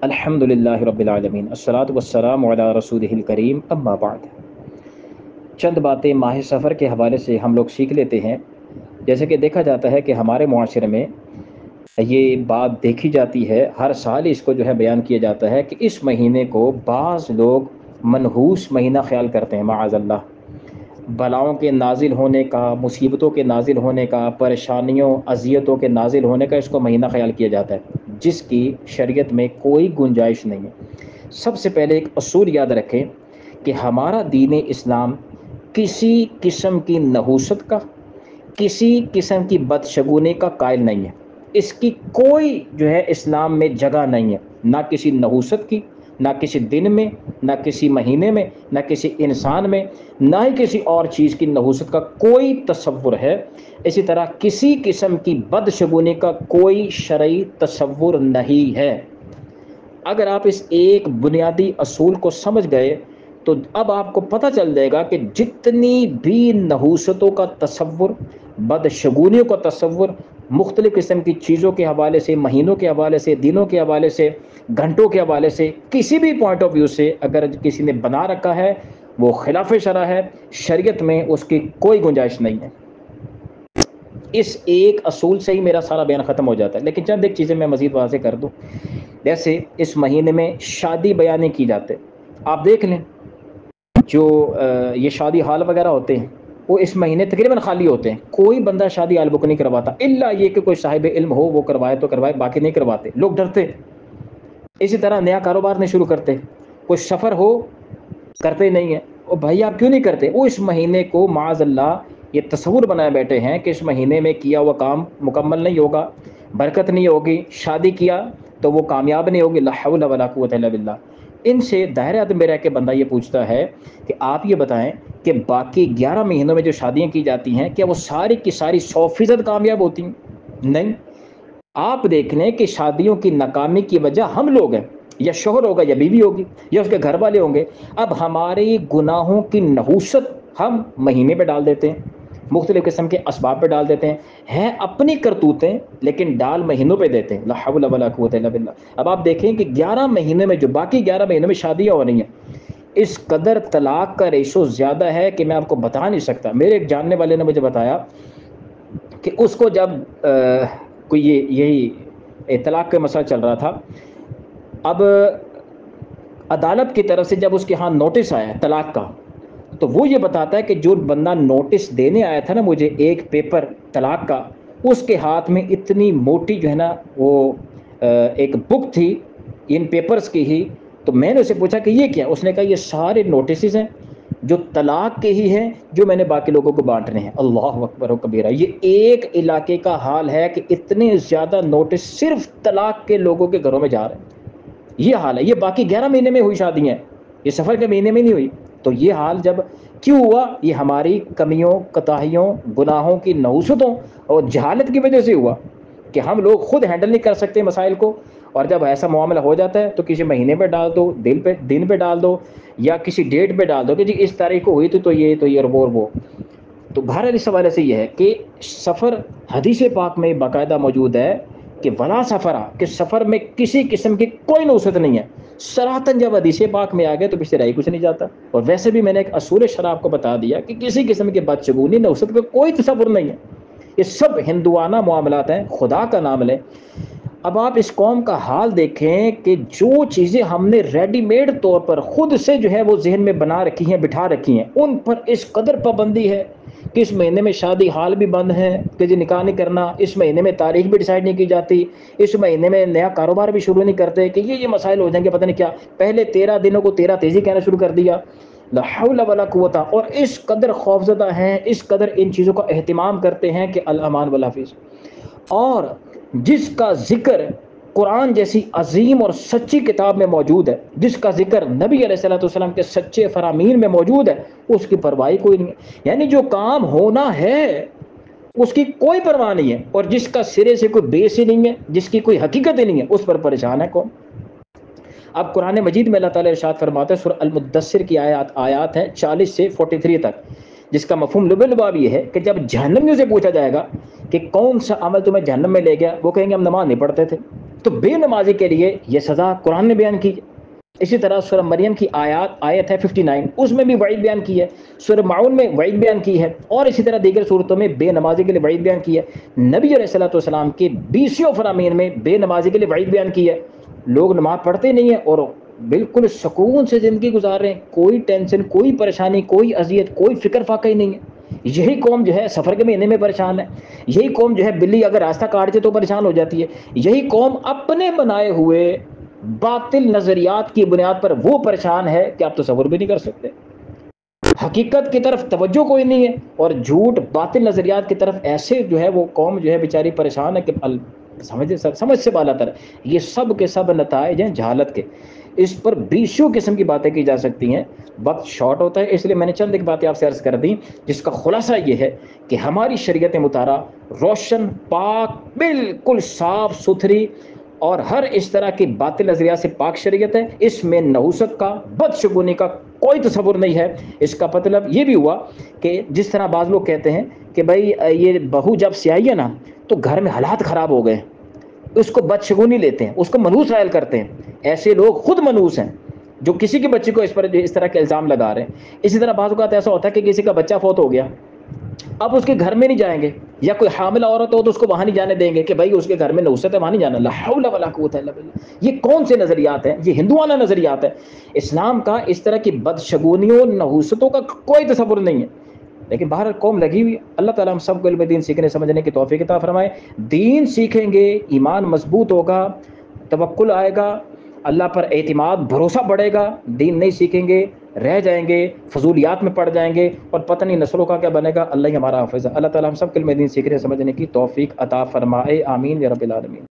الحمدللہ رب العالمین الصلاۃ والسلام علی رسولہ الکریم اما بعد۔ چند باتیں ماہ سفر کے حوالے سے ہم لوگ سیکھ لیتے ہیں۔ جیسے کہ دیکھا جاتا ہے کہ ہمارے معاشرے میں یہ بات دیکھی جاتی ہے، ہر سال اس کو جو ہے بیان کیا جاتا ہے کہ اس مہینے کو بعض لوگ منحوس مہینہ خیال کرتے ہیں، معاذ اللہ، بلاؤں کے نازل ہونے کا، مصیبتوں کے نازل ہونے کا، پریشانیوں اذیتوں کے نازل ہونے کا اس کو مہینہ خیال کیا جاتا ہے، جس کی شریعت میں کوئی گنجائش نہیں ہے۔ سب سے پہلے ایک اصول یاد رکھیں کہ ہمارا دین اسلام کسی قسم کی نحوست کا، کسی قسم کی بدشگونی کا قائل نہیں ہے۔ اس کی کوئی جو ہے اسلام میں جگہ نہیں ہے، نہ کسی نحوست کی، نہ کسی دن میں، نہ کسی مہینے میں، نہ کسی انسان میں، نہ ہی کسی اور چیز کی نحوست کا کوئی تصور ہے۔ اسی طرح کسی قسم کی بدشگونی کا کوئی شرعی تصور نہیں ہے۔ اگر آپ اس ایک بنیادی اصول کو سمجھ گئے تو اب آپ کو پتہ چل جائے گا کہ جتنی بھی نحوستوں کا تصور، بدشگونیوں کا تصور، مختلف قسم کی چیزوں کے حوالے سے، مہینوں کے حوالے سے، دنوں کے حوالے سے، گھنٹوں کے حوالے سے، کسی بھی پوائنٹ آف ویو سے اگر کسی نے بنا رکھا ہے وہ خلاف شرع ہے، شریعت میں اس کی کوئی گنجائش نہیں ہے۔ اس ایک اصول سے ہی میرا سارا بیان ختم ہو جاتا ہے، لیکن چند ایک چیزیں میں مزید واضح کر دوں۔ جیسے اس مہینے میں شادی بیانے کی جاتے، آپ دیکھ لیں جو یہ شادی ہال وغیرہ ہوتے ہیں وہ اس مہینے تقریباً خالی ہوتے ہیں، کوئی بندہ شادی ہال بک نہیں کرواتا، الا یہ کہ کوئی صاحب علم ہو وہ کروائے تو کروائے، باقی نہیں کرواتے، لوگ ڈرتے۔ اسی طرح نیا کاروبار نہیں شروع کرتے، کوئی سفر ہو کرتے نہیں ہیں۔ اور بھائی آپ کیوں نہیں کرتے؟ وہ اس مہینے کو معاذ اللہ یہ تصور بنائے بیٹھے ہیں کہ اس مہینے میں کیا ہوا کام مکمل نہیں ہوگا، برکت نہیں ہوگی، شادی کیا تو وہ کامیاب نہیں ہوگی، لا حول ولا قوت الا باللہ۔ ان سے دائرہ میں رہ کے بندہ یہ پوچھتا ہے کہ آپ یہ بتائیں کہ باقی 11 مہینوں میں جو شادیاں کی جاتی ہیں کیا وہ ساری کی ساری 100% کامیاب ہوتی ہیں؟ نہیں۔ آپ دیکھ لیں کہ شادیوں کی ناکامی کی وجہ ہم لوگ ہیں، یا شوہر ہوگا، یا بیوی ہوگی، یا اس کے گھر والے ہوں گے۔ اب ہماری گناہوں کی نحوست ہم مہینے پہ ڈال دیتے ہیں، مختلف قسم کے اسباب پہ ڈال دیتے ہیں اپنی کرتوتیں، لیکن ڈال مہینوں پہ دیتے ہیں، لا حول ولا قوت الا باللہ۔ اب آپ دیکھیں کہ 11 مہینے میں جو باقی 11 مہینوں میں شادیاں ہو رہی ہیں، اس قدر طلاق کا ریشو زیادہ ہے کہ میں آپ کو بتا نہیں سکتا۔ میرے ایک جاننے والے نے مجھے بتایا کہ اس کو جب کوئی یہی طلاق کا مسئلہ چل رہا تھا، اب عدالت کی طرف سے جب اس کے ہاں نوٹس آیا طلاق کا، تو وہ یہ بتاتا ہے کہ جو بندہ نوٹس دینے آیا تھا نا مجھے ایک پیپر طلاق کا، اس کے ہاتھ میں اتنی موٹی جو ہے نا وہ ایک بک تھی ان پیپرز کی ہی۔ تو میں نے اسے پوچھا کہ یہ کیا؟ اس نے کہا یہ سارے نوٹسز ہیں جو طلاق کے ہی ہیں جو میں نے باقی لوگوں کو بانٹنے ہیں۔ اللہ اکبر و کبیرہ۔ یہ ایک علاقے کا حال ہے کہ اتنے زیادہ نوٹس صرف طلاق کے لوگوں کے گھروں میں جا رہے ہیں۔ یہ حال ہے، یہ باقی 11 مہینے میں ہوئی شادیاں ہیں، یہ سفر کے مہینے میں نہیں ہوئی۔ تو یہ حال جب کیوں ہوا؟ یہ ہماری کمیوں، کوتاہیوں، گناہوں کی نحوستوں اور جہالت کی وجہ سے ہوا کہ ہم لوگ خود ہینڈل نہیں کر سکتے مسائل کو، اور جب ایسا معاملہ ہو جاتا ہے تو کسی مہینے پہ ڈال دو، دن پہ ڈال دو، یا کسی ڈیٹ پہ ڈال دو کہ جی اس تاریخ کو ہوئی تو یہ اور وہ۔ تو بہرحال اس حوالے سے یہ ہے کہ سفر حدیث پاک میں باقاعدہ موجود ہے کہ ولا سفرا، کہ سفر میں کسی قسم کی کوئی نحوست نہیں ہے۔ صراحتاً جب حدیث پاک میں آ گئے تو پیچھے رہی کچھ نہیں جاتا۔ اور ویسے بھی میں نے ایک اصول شرع آپ کو بتا دیا کہ کسی قسم کی بدشگونی نحوست کا کوئی تصور نہیں ہے، یہ سب ہندوانہ معاملات ہیں، خدا کا نام لیں۔ اب آپ اس قوم کا حال دیکھیں کہ جو چیزیں ہم نے ریڈی میڈ طور پر خود سے جو ہے وہ ذہن میں بنا رکھی ہیں، بٹھا رکھی ہیں، ان پر اس قدر پابندی ہے کہ اس مہینے میں شادی حال بھی بند ہے کہ جی نکاح نہیں کرنا، اس مہینے میں تاریخ بھی ڈیسائیڈ نہیں کی جاتی، اس مہینے میں نیا کاروبار بھی شروع نہیں کرتے کہ یہ مسائل ہو جائیں گے، پتہ نہیں کیا، پہلے 13 دنوں کو 13 تیزی کہنا شروع کر دیا، لا حول ولا قوت۔ اور اس قدر خوفزدہ ہیں، اس قدر ان چیزوں کا اہتمام کرتے ہیں کہ الامان والحفظ۔ اور جس کا ذکر قرآن جیسی عظیم اور سچی کتاب میں موجود ہے، جس کا ذکر نبی علیہ الصلوۃ والسلام کے سچے فرامین میں موجود ہے، اس کی پرواہ کوئی نہیں ہے۔ یعنی جو کام ہونا ہے اس کی کوئی پرواہ نہیں ہے، اور جس کا سرے سے کوئی بیس ہی نہیں ہے، جس کی کوئی حقیقت ہی نہیں ہے، اس پر پریشان ہے کون؟ اب قرآن مجید میں اللہ تعالیٰ ارشاد فرماتا ہے، سورہ المدثر کی آیات ہیں 40 سے 43 تک، جس کا مفہوم لباب یہ ہے کہ جب جہنمیوں سے پوچھا جائے گا کہ کون سا عمل تمہیں جہنم میں لے گیا، وہ کہیں گے ہم نماز نہیں پڑھتے تھے، تو بے نمازی کے لیے یہ سزا قرآن نے بیان کی ہے۔ اسی طرح سورہ مریم کی آیت ہے 59، اس میں بھی وعید بیان کی ہے، سورہ معون میں وعید بیان کی ہے، اور اسی طرح دیگر صورتوں میں بے نمازی کے لیے وعید بیان کی ہے۔ نبی علیہ الصلوۃ والسلام کے 20 فرامین میں بے نمازی کے لیے وعید بیان کی ہے۔ لوگ نماز پڑھتے نہیں ہیں اور بالکل سکون سے زندگی گزار رہے ہیں، کوئی ٹینشن، کوئی پریشانی، کوئی اذیت، کوئی فکر فاقہ ہی نہیں ہے۔ یہی قوم جو ہے سفر کے مہینے میں پریشان ہے، یہی قوم جو ہے بلی اگر راستہ کاٹ دے تو پریشان ہو جاتی ہے، یہی قوم اپنے بنائے ہوئے باطل نظریات کی بنیاد پر وہ پریشان ہے کہ آپ تصور بھی نہیں کر سکتے۔ حقیقت کی طرف توجہ کوئی نہیں ہے، اور جھوٹ باطل نظریات کی طرف ایسے جو ہے وہ قوم جو ہے بیچاری پریشان ہے کہ سمجھ سے بالا تر۔ یہ سب کے سب نتائج ہیں جہالت کے۔ اس پر 20 قسم کی باتیں کی جا سکتی ہیں، وقت شارٹ ہوتا ہے، اس لیے میں نے چند ایک باتیں آپ سے عرض کر دیں، جس کا خلاصہ یہ ہے کہ ہماری شریعت مطہرہ روشن، پاک، بالکل صاف ستھری اور ہر اس طرح کی باطل نظریات سے پاک شریعت ہے۔ اس میں نحوست کا، بدشگونی کا کوئی تصور نہیں ہے۔ اس کا مطلب یہ بھی ہوا کہ جس طرح بعض لوگ کہتے ہیں کہ بھائی یہ بہو جب سے آئی ہے نا تو گھر میں حالات خراب ہو گئے، اس کو بدشگونی لیتے ہیں، اس کو منحوس قائل کرتے ہیں۔ ایسے لوگ خود منحوس ہیں جو کسی کے بچے کو اس طرح کے الزام لگا رہے ہیں۔ اسی طرح بعض اوقات ایسا ہوتا ہے کہ کسی کا بچہ فوت ہو گیا، اب اس کے گھر میں نہیں جائیں گے، یا کوئی حاملہ عورت ہو تو اس کو وہاں نہیں جانے دیں گے کہ بھائی اس کے گھر میں نحوست ہے، وہاں نہیں جانا۔ لا حول ولا قوت الا باللہ۔ یہ کون سے نظریات ہیں؟ یہ ہندوانہ نظریات ہیں۔ اسلام کا اس طرح کی بدشگونیوں، نحوستوں کا کوئی تصور نہیں ہے۔ لیکن باہر قوم لگی ہوئی۔ اللہ تعالیٰ ہم سب کو علم دین سیکھنے سمجھنے کی توفیق عطا فرمائے۔ دین سیکھیں گے، ایمان مضبوط ہوگا، توکل آئے گا، اللہ پر اعتماد، بھروسہ بڑھے گا۔ دین نہیں سیکھیں گے، رہ جائیں گے، فضولیات میں پڑ جائیں گے، اور پتہ نہیں نسلوں کا کیا بنے گا۔ اللہ ہی ہمارا حافظ ہے۔ اللہ تعالیٰ ہم سب کو علم دین سیکھنے سمجھنے کی توفیق عطا فرمائے۔ آمین یا رب العالمین۔